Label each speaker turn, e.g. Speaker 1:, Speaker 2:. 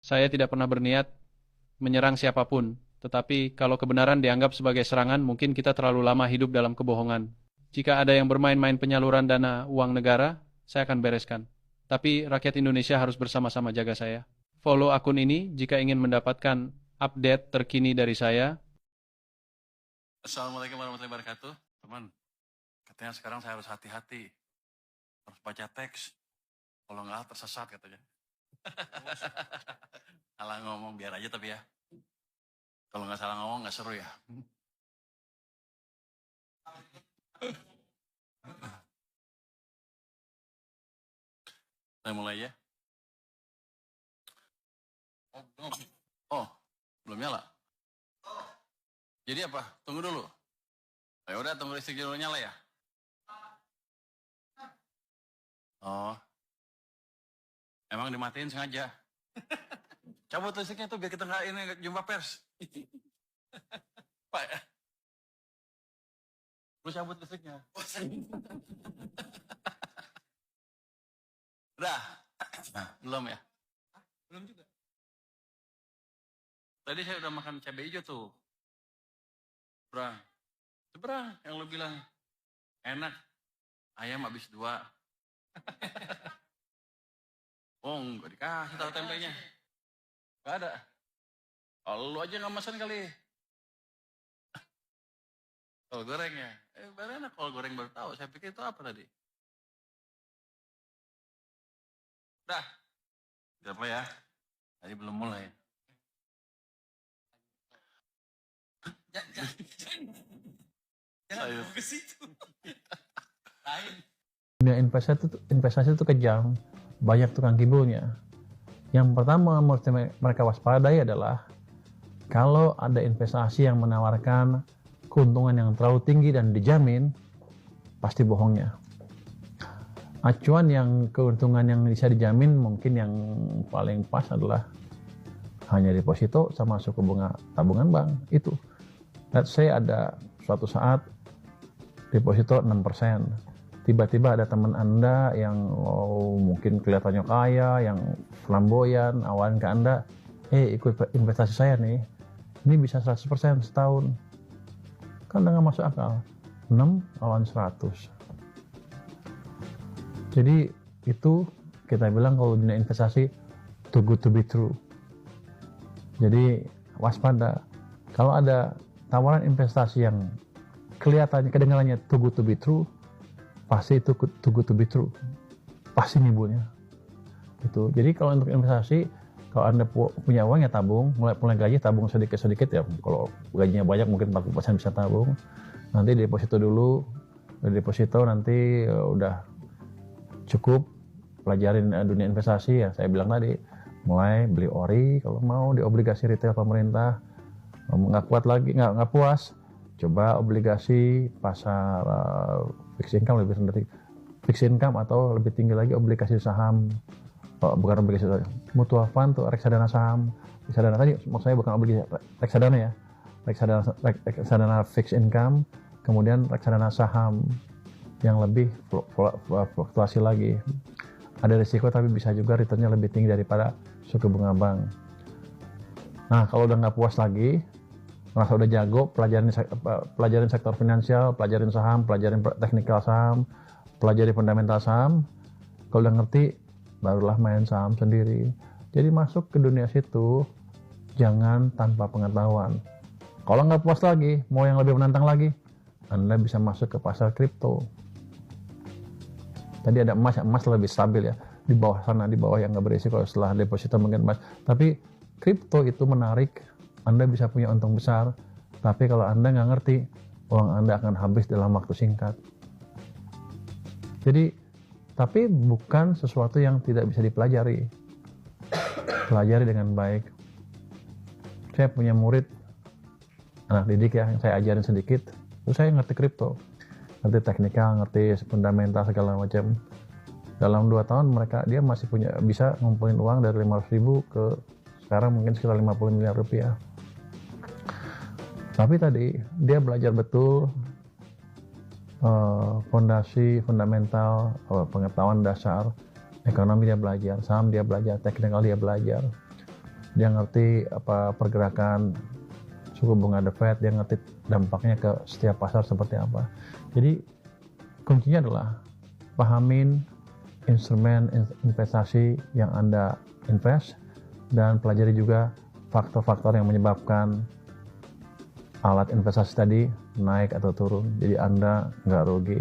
Speaker 1: Saya tidak pernah berniat menyerang siapapun, tetapi kalau kebenaran dianggap sebagai serangan, mungkin kita terlalu lama hidup dalam kebohongan. Jika ada yang bermain-main penyaluran dana uang negara, saya akan bereskan. Tapi rakyat Indonesia harus bersama-sama jaga saya. Follow akun ini jika ingin mendapatkan update terkini dari saya.
Speaker 2: Assalamualaikum warahmatullahi wabarakatuh. Teman, katanya sekarang saya harus hati-hati. Harus baca teks. Kalau nggak tersesat katanya. Salah ngomong biar aja tapi ya. Kalau nggak salah ngomong nggak seru ya. Saya mulai ya. Oh, belum nyala. Jadi apa? Tunggu dulu. Ya udah tunggu listrik dulu nyala ya. Oh, emang dimatiin sengaja. Cabut listriknya tuh biar kita nggak ini jumpa pers. Pak, lu cabut listriknya. Udah, belum ya? Belum juga. Tadi saya udah makan cabai hijau tuh. Seberang yang lu bilang enak. Ayam habis 2. Oh, enggak dikasih tahu tempenya. Enggak ada. Kalau lu aja nggak mesen kali. Kol goreng ya. Baru enak kol goreng baru tahu. Saya pikir itu apa tadi? Udah. Siapa ya? Tadi belum mulai. Jangan ke situ.
Speaker 3: Dunia investasi itu kejam, banyak tukang kibulnya. Yang pertama mesti mereka waspadai adalah kalau ada investasi yang menawarkan keuntungan yang terlalu tinggi dan dijamin, pasti bohongnya. Acuan yang keuntungan yang bisa dijamin mungkin yang paling pas adalah hanya deposito sama suku bunga tabungan bank itu. Let's say ada suatu saat deposito 6%. Tiba-tiba ada teman Anda yang mungkin kelihatannya kaya, yang flamboyan, awan ke Anda, ikut investasi saya nih, ini bisa 100% setahun. Kan nggak masuk akal. 6 lawan 100. Jadi itu kita bilang kalau dunia investasi too good to be true. Jadi waspada. Kalau ada tawaran investasi yang kelihatannya kedengarannya too good to be true, pasti itu too good to be true. Pasti nimbulnya. Gitu. Jadi kalau untuk investasi, kalau Anda punya uang ya tabung, mulai gaji tabung sedikit-sedikit ya. Kalau gajinya banyak mungkin 40% bisa tabung. Nanti deposito dulu, deposito nanti udah cukup pelajarin dunia investasi ya. Saya bilang tadi, mulai beli ori kalau mau di obligasi retail pemerintah. Nggak kuat lagi, nggak puas, coba obligasi pasar fixed income lebih sendiri, fixed income atau lebih tinggi lagi obligasi saham. Bukan obligasi mutual fund tuh, reksadana saham. Reksadana tadi maksudnya bukan obligasi reksadana ya, reksadana fixed income, kemudian reksadana saham yang lebih fluktuasi lagi. Ada risiko tapi bisa juga returnnya lebih tinggi daripada suku bunga bank. Nah kalau udah nggak puas lagi, merasa udah jago, pelajarin sektor finansial, pelajarin saham, pelajarin teknikal saham, pelajari fundamental saham. Kalau udah ngerti, barulah main saham sendiri. Jadi masuk ke dunia situ, jangan tanpa pengetahuan. Kalau nggak puas lagi, mau yang lebih menantang lagi, Anda bisa masuk ke pasar kripto. Tadi ada emas lebih stabil ya, di bawah sana, di bawah yang nggak berisiko setelah deposito mungkin emas. Tapi kripto itu menarik, Anda bisa punya untung besar, tapi kalau Anda nggak ngerti, uang Anda akan habis dalam waktu singkat. Jadi, tapi bukan sesuatu yang tidak bisa dipelajari. Pelajari dengan baik. Saya punya murid, anak didik ya, yang saya ajarin sedikit, terus saya ngerti kripto. Ngerti teknikal, ngerti fundamental segala macam. Dalam 2 tahun dia masih bisa ngumpulin uang dari 500.000 ke sekarang mungkin sekitar 50 miliar rupiah. Tapi tadi dia belajar betul fondasi, fundamental, pengetahuan dasar, ekonomi dia belajar, saham dia belajar, teknikal dia belajar. dia ngerti apa pergerakan suku bunga The Fed, dia ngerti dampaknya ke setiap pasar seperti apa. Jadi kuncinya adalah pahamin instrumen investasi yang Anda invest dan pelajari juga faktor-faktor yang menyebabkan alat investasi tadi naik atau turun. Jadi Anda nggak rugi.